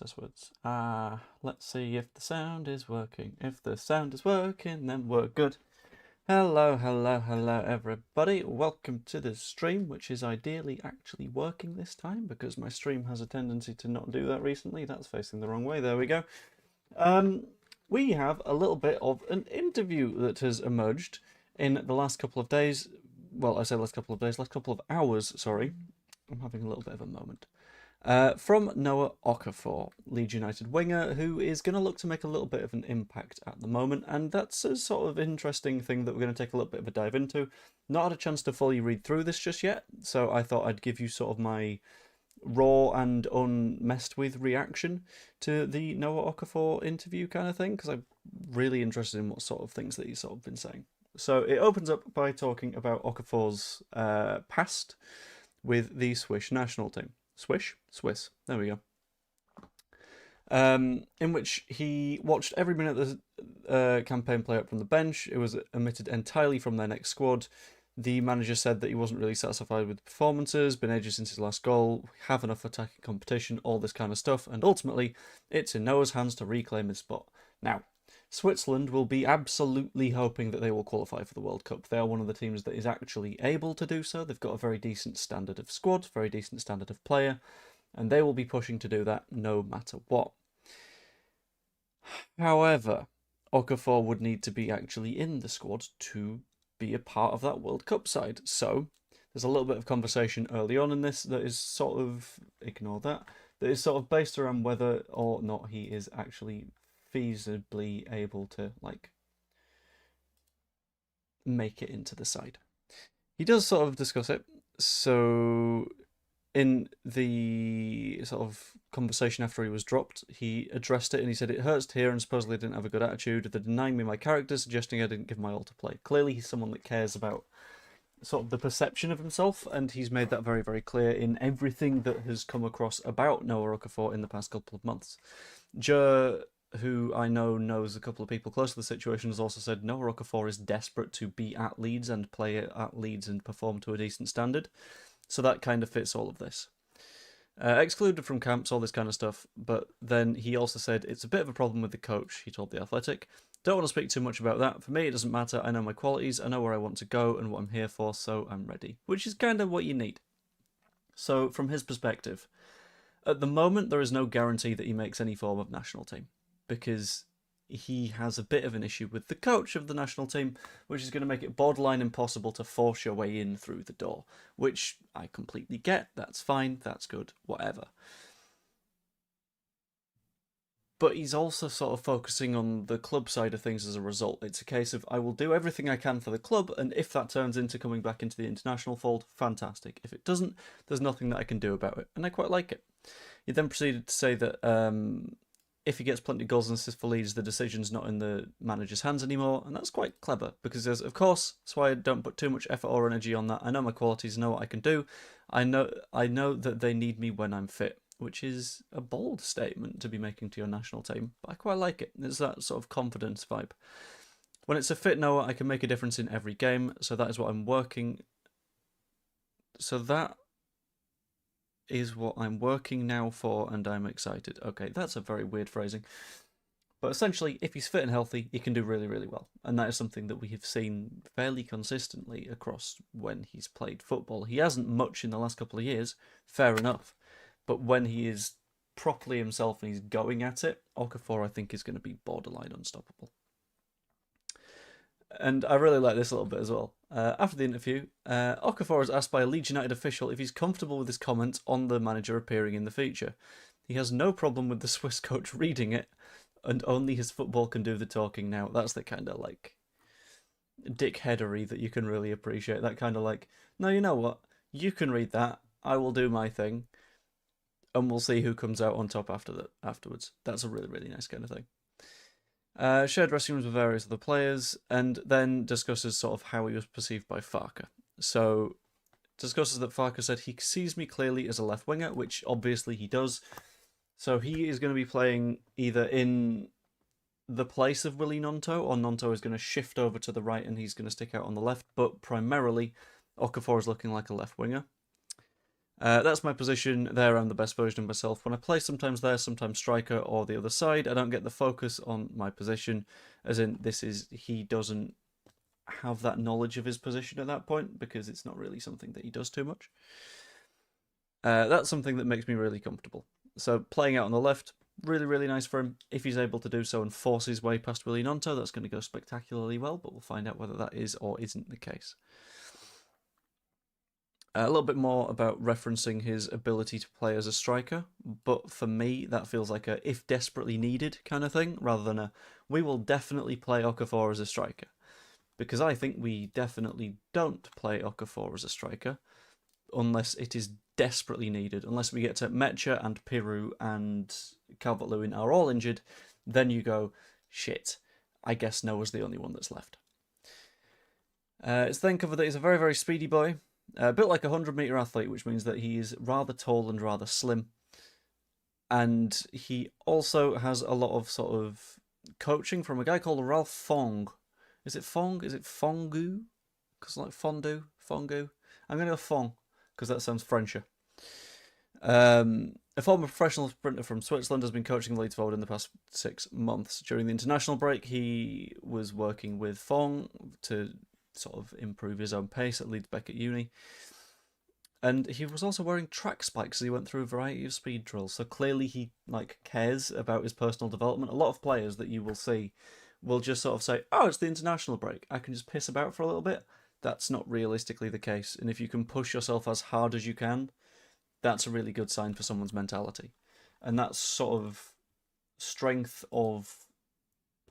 This words. Let's see if the sound is working. If the sound is working, then we're good. Hello, hello, hello, everybody. Welcome to the stream, which is ideally actually working this time because my stream has a tendency to not do that recently. That's facing the wrong way. There we go. We have a little bit of an interview that has emerged in the last couple of days. Well, I say last couple of days, last couple of hours, sorry. I'm having a little bit of a moment. From Noah Okafor, Leeds United winger, who is going to look to make a little bit of an impact at the moment, and that's a sort of interesting thing that we're going to take a little bit of a dive into. Not had a chance to fully read through this just yet, so I thought I'd give you sort of my raw and unmessed with reaction to the Noah Okafor interview kind of thing, because I'm really interested in what sort of things that he's sort of been saying. So it opens up by talking about Okafor's past with the Swiss national team. Swiss. There we go. In which he watched every minute of the campaign play out from the bench. It was omitted entirely from their next squad. The manager said that he wasn't really satisfied with the performances, been ages since his last goal, have enough attacking competition, all this kind of stuff, and ultimately, it's in Noah's hands to reclaim his spot. Now, Switzerland will be absolutely hoping that they will qualify for the World Cup. They are one of the teams that is actually able to do so. They've got a very decent standard of squad, very decent standard of player, and they will be pushing to do that no matter what. However, Okafor would need to be actually in the squad to be a part of that World Cup side. So there's a little bit of conversation early on in this that is sort of, ignore that is sort of based around whether or not he is actually feasibly able to make it into the side. He does sort of discuss it. So in the sort of conversation after he was dropped, he addressed it and he said, "It hurts to hear and supposedly I didn't have a good attitude. They're denying me my character, suggesting I didn't give my all to play." Clearly he's someone that cares about sort of the perception of himself, and he's made that very, very clear in everything that has come across about Noah Okafor in the past couple of months. Who I know knows a couple of people close to the situation, has also said Noah Okafor is desperate to be at Leeds and play at Leeds and perform to a decent standard. So that kind of fits all of this. Excluded from camps, all this kind of stuff. But then he also said it's a bit of a problem with the coach, he told The Athletic. "Don't want to speak too much about that. For me, it doesn't matter. I know my qualities, I know where I want to go and what I'm here for, so I'm ready." Which is kind of what you need. So from his perspective, at the moment, there is no guarantee that he makes any form of national team, because he has a bit of an issue with the coach of the national team, which is going to make it borderline impossible to force your way in through the door, which I completely get. That's fine, that's good, whatever. But he's also sort of focusing on the club side of things as a result. It's a case of, I will do everything I can for the club, and if that turns into coming back into the international fold, fantastic. If it doesn't, there's nothing that I can do about it, and I quite like it. He then proceeded to say that if he gets plenty of goals and assists for Leeds, the decision's not in the manager's hands anymore, and that's quite clever, because he says, "Of course, that's why I don't put too much effort or energy on that. I know my qualities, know what I can do. I know that they need me when I'm fit," which is a bold statement to be making to your national team, but I quite like it. It's that sort of confidence vibe. "When it's a fit Noah, I can make a difference in every game, so that is what I'm working. So that is what I'm working now for, and I'm excited." Okay, that's a very weird phrasing. But essentially, if he's fit and healthy, he can do really, really well. And that is something that we have seen fairly consistently across when he's played football. He hasn't much in the last couple of years, fair enough. But when he is properly himself and he's going at it, Okafor, I think, is going to be borderline unstoppable. And I really like this a little bit as well. After the interview, Okafor is asked by a Leeds United official if he's comfortable with his comments on the manager appearing in the feature. He has no problem with the Swiss coach reading it, and only his football can do the talking now. That's the kind of dickheadery that you can really appreciate. That kind of no, you know what? You can read that. I will do my thing, and we'll see who comes out on top afterwards. That's a really, really nice kind of thing. Shared dressing rooms with various other players, and then discusses sort of how he was perceived by Farke. So, discusses that Farke said he sees me clearly as a left winger, which obviously he does. So he is going to be playing either in the place of Willy Gnonto, or Gnonto is going to shift over to the right and he's going to stick out on the left, but primarily Okafor is looking like a left winger. That's my position. There, I'm the best version of myself. When I play sometimes there, sometimes striker or the other side, I don't get the focus on my position, as in he doesn't have that knowledge of his position at that point because it's not really something that he does too much. That's something that makes me really comfortable. So playing out on the left, really, really nice for him. If he's able to do so and force his way past Willie Nonto, that's going to go spectacularly well, but we'll find out whether that is or isn't the case. A little bit more about referencing his ability to play as a striker, but for me, that feels like a if desperately needed kind of thing, rather than a we will definitely play Okafor as a striker. Because I think we definitely don't play Okafor as a striker, unless it is desperately needed. Unless we get to Mecha and Piru and Calvert-Lewin are all injured, then you go, shit, I guess Noah's the only one that's left. It's then covered that he's a very, very speedy boy, built like a 100-metre athlete, which means that he is rather tall and rather slim. And he also has a lot of sort of coaching from a guy called Ralph Fong. Is it Fong? Is it Fongu? Because like fondue, Fongu. I'm going to go Fong, because that sounds Frencher. A former professional sprinter from Switzerland has been coaching Leeds forward in the past 6 months. During the international break, he was working with Fong to sort of improve his own pace at Leeds Beckett Uni. And he was also wearing track spikes as he went through a variety of speed drills. So clearly he cares about his personal development. A lot of players that you will see will just sort of say, oh, it's the international break, I can just piss about for a little bit. That's not realistically the case. And if you can push yourself as hard as you can, that's a really good sign for someone's mentality. And that sort of strength of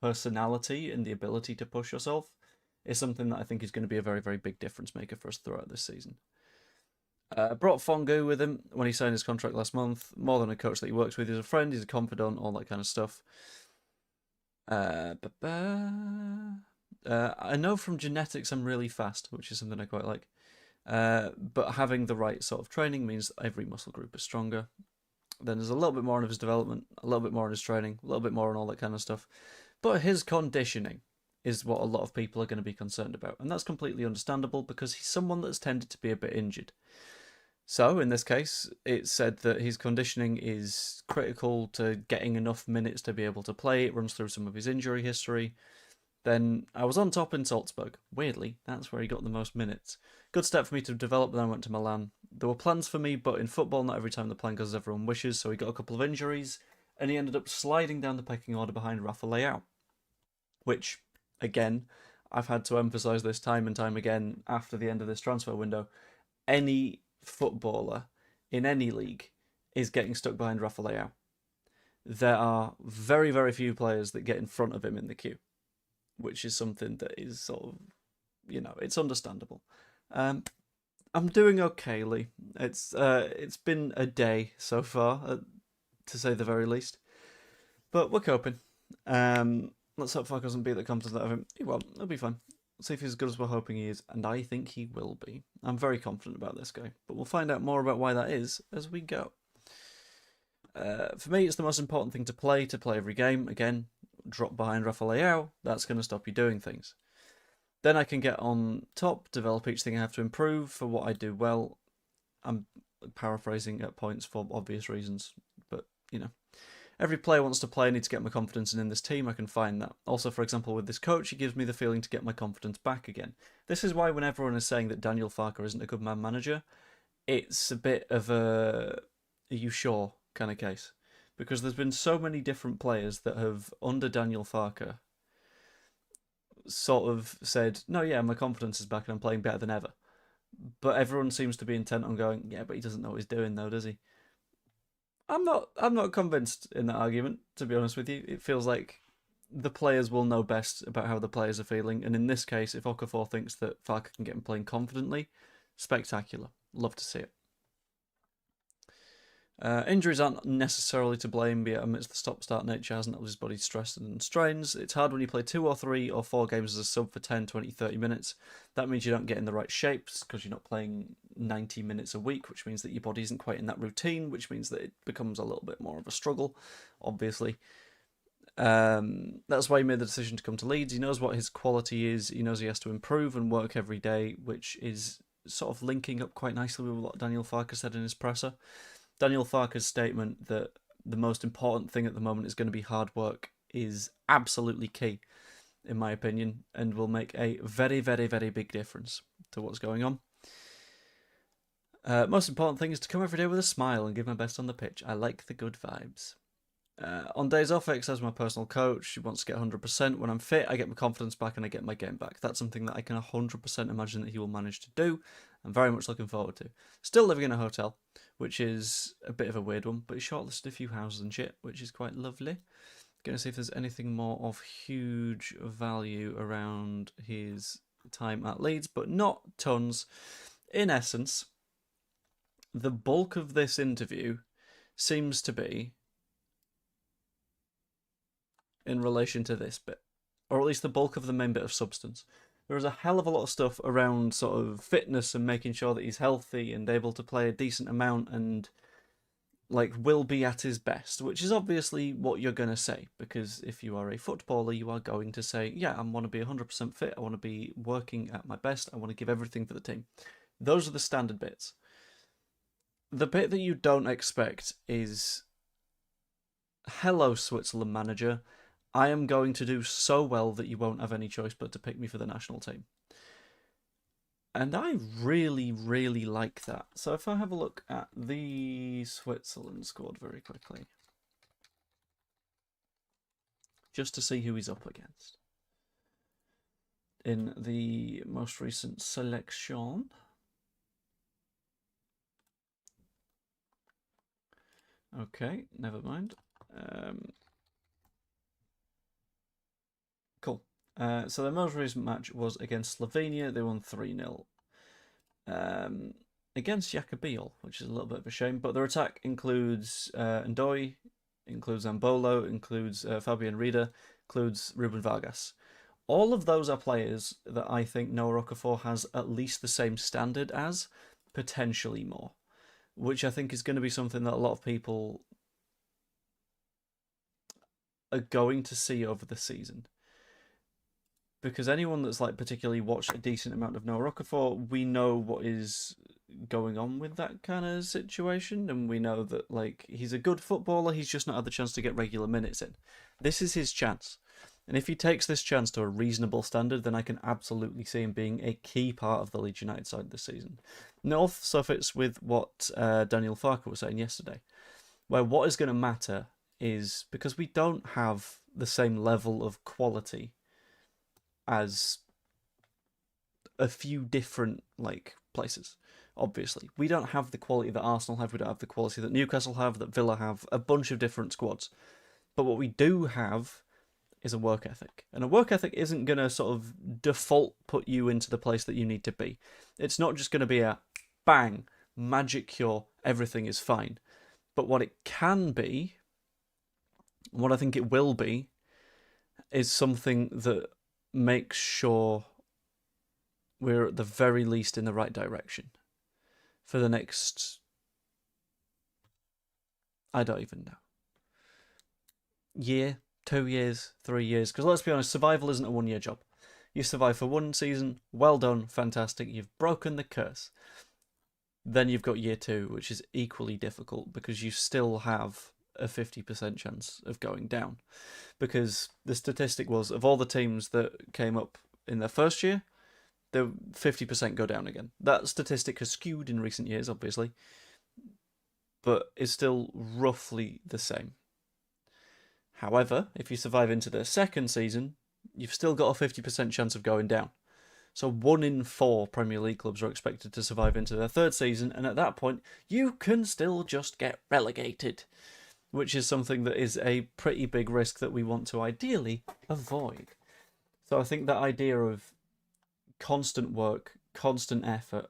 personality and the ability to push yourself is something that I think is going to be a very, very big difference maker for us throughout this season. Brought Fongu with him when he signed his contract last month. More than a coach that he works with, he's a friend, he's a confidant, all that kind of stuff. I know from genetics I'm really fast, which is something I quite like. But having the right sort of training means that every muscle group is stronger. Then there's a little bit more on his development, a little bit more on his training, a little bit more on all that kind of stuff. But his conditioning is what a lot of people are going to be concerned about. And that's completely understandable because he's someone that's tended to be a bit injured. So, in this case, it's said that his conditioning is critical to getting enough minutes to be able to play. It runs through some of his injury history. Then I was on top in Salzburg. Weirdly, that's where he got the most minutes. Good step for me to develop, then I went to Milan. There were plans for me, but in football, not every time the plan goes as everyone wishes, so he got a couple of injuries, and he ended up sliding down the pecking order behind Rafa Leao. Which, again, I've had to emphasise this time and time again after the end of this transfer window. Any footballer in any league is getting stuck behind Rafa Leao. There are very, very few players that get in front of him in the queue, which is something that is sort of, it's understandable. I'm doing okay, Lee. It's been a day so far, to say the very least, but we're coping. Let's hope Fuck doesn't beat the confidence out of him. He won't. He'll be fine. See if he's as good as we're hoping he is, and I think he will be. I'm very confident about this guy, but we'll find out more about why that is as we go. For me, it's the most important thing to play every game. Again, drop behind Rafa Leao, that's going to stop you doing things. Then I can get on top, develop each thing I have to improve for what I do well. I'm paraphrasing at points for obvious reasons, but, every player wants to play. I need to get my confidence, and in this team I can find that. Also, for example, with this coach, he gives me the feeling to get my confidence back again. This is why when everyone is saying that Daniel Farke isn't a good man manager, it's a bit of a are you sure kind of case. Because there's been so many different players that have, under Daniel Farke, sort of said, no, yeah, my confidence is back and I'm playing better than ever. But everyone seems to be intent on going, yeah, but he doesn't know what he's doing though, does he? I'm not convinced in that argument, to be honest with you. It feels like the players will know best about how the players are feeling, and in this case, if Okafor thinks that Farke can get him playing confidently, spectacular. Love to see it. Injuries aren't necessarily to blame, but amidst the stop-start nature hasn't helped his body stress and strains. It's hard when you play 2 or 3 or 4 games as a sub for 10, 20, 30 minutes. That means you don't get in the right shapes because you're not playing 90 minutes a week, which means that your body isn't quite in that routine, which means that it becomes a little bit more of a struggle, obviously. That's why he made the decision to come to Leeds. He knows what his quality is. He knows he has to improve and work every day, which is sort of linking up quite nicely with what Daniel Farke said in his presser. Daniel Farke's statement that the most important thing at the moment is going to be hard work is absolutely key, in my opinion, and will make a very, very, very big difference to what's going on. Most important thing is to come every day with a smile and give my best on the pitch. I like the good vibes. On days off, I exercise my personal coach. He wants to get 100%. When I'm fit, I get my confidence back and I get my game back. That's something that I can 100% imagine that he will manage to do. I'm very much looking forward to. Still living in a hotel, which is a bit of a weird one, but he's shortlisted a few houses and shit, which is quite lovely. Gonna see if there's anything more of huge value around his time at Leeds, but not tons. In essence, the bulk of this interview seems to be in relation to this bit, or at least the bulk of the main bit of substance. There is a hell of a lot of stuff around sort of fitness and making sure that he's healthy and able to play a decent amount and like will be at his best, which is obviously what you're going to say, because if you are a footballer, you are going to say, yeah, I want to be 100% fit, I want to be working at my best, I want to give everything for the team. Those are the standard bits. The bit that you don't expect is, hello, Switzerland manager, I am going to do so well that you won't have any choice but to pick me for the national team. And I really, really like that. So if I have a look at the Switzerland squad very quickly, just to see who he's up against in the most recent selection. Okay, never mind. Cool. So their most recent match was against Slovenia. They won 3-0. Against Jacobiol, which is a little bit of a shame. But their attack includes Ndoi, includes Ambolo, includes Fabian Rieder, includes Ruben Vargas. All of those are players that I think Noah Okafor has at least the same standard as, potentially more, which I think is going to be something that a lot of people are going to see over the season. Because anyone that's like particularly watched a decent amount of Noah Okafor, we know what is going on with that kind of situation, and we know that like he's a good footballer, he's just not had the chance to get regular minutes in. This is his chance. And if he takes this chance to a reasonable standard, then I can absolutely see him being a key part of the Leeds United side this season. And it also fits with what Daniel Farke was saying yesterday, where what is going to matter is, because we don't have the same level of quality as a few different like places. Obviously, we don't have the quality that Arsenal have, we don't have the quality that Newcastle have, that Villa have, a bunch of different squads. But what we do have is a work ethic. And a work ethic isn't going to sort of default put you into the place that you need to be. It's not just going to be a bang, magic cure, everything is fine. But what it can be, what I think it will be, is something that makes sure we're at the very least in the right direction for the next, I don't even know, year, 2 years, 3 years. Because let's be honest, survival isn't a 1-year job. You survive for 1 season, well done, fantastic, you've broken the curse. Then you've got year 2, which is equally difficult because you still have a 50% chance of going down. Because the statistic was, of all the teams that came up in their first year, the 50% go down again. That statistic has skewed in recent years, obviously, but is still roughly the same. However, if you survive into the second season, you've still got a 50% chance of going down. So 1 in 4 Premier League clubs are expected to survive into their third season, and at that point, you can still just get relegated, which is something that is a pretty big risk that we want to ideally avoid. So I think that idea of constant work, constant effort,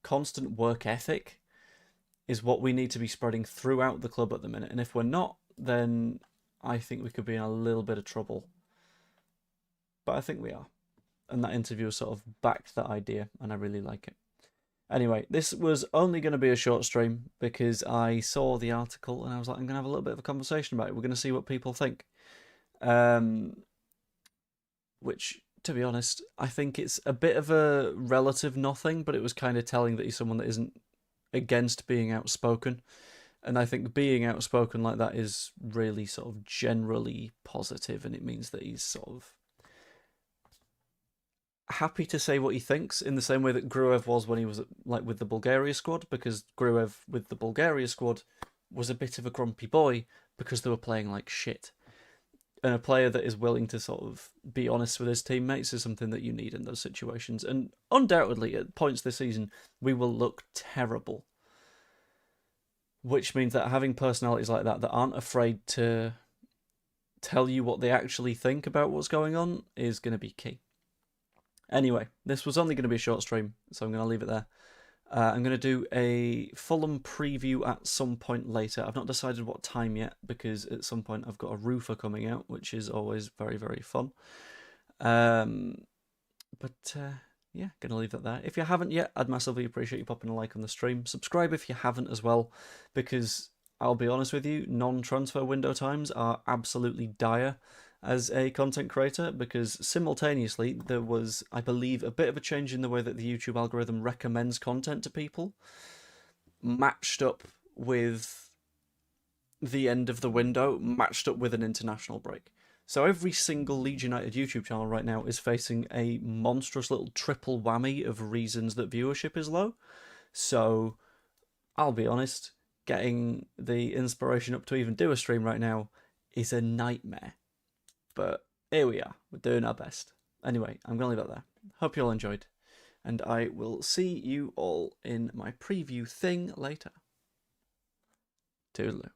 constant work ethic is what we need to be spreading throughout the club at the minute. And if we're not, then I think we could be in a little bit of trouble. But I think we are. And that interview sort of backed that idea, and I really like it. Anyway, this was only going to be a short stream because I saw the article and I was like, I'm going to have a little bit of a conversation about it. We're going to see what people think. Which to be honest, I think it's a bit of a relative nothing, but it was kind of telling that he's someone that isn't against being outspoken. And I think being outspoken like that is really sort of generally positive, and it means that he's sort of happy to say what he thinks in the same way that Gruev was when he was like with the Bulgaria squad, because Gruev with the Bulgaria squad was a bit of a grumpy boy because they were playing like shit. And a player that is willing to sort of be honest with his teammates is something that you need in those situations. And undoubtedly, at points this season, we will look terrible. Which means that having personalities like that aren't afraid to tell you what they actually think about what's going on is going to be key. Anyway, this was only going to be a short stream, so I'm going to leave it there. I'm going to do a Fulham preview at some point later. I've not decided what time yet, because at some point I've got a roofer coming out, which is always very, very fun. Yeah, going to leave that there. If you haven't yet, I'd massively appreciate you popping a like on the stream. Subscribe if you haven't as well, because I'll be honest with you, non-transfer window times are absolutely dire as a content creator, because simultaneously there was, I believe, a bit of a change in the way that the YouTube algorithm recommends content to people, matched up with the end of the window, matched up with an international break. So every single Leeds United YouTube channel right now is facing a monstrous little triple whammy of reasons that viewership is low. So I'll be honest, getting the inspiration up to even do a stream right now is a nightmare. But here we are, we're doing our best. Anyway, I'm going to leave that there. Hope you all enjoyed, and I will see you all in my preview thing later. Toodaloo.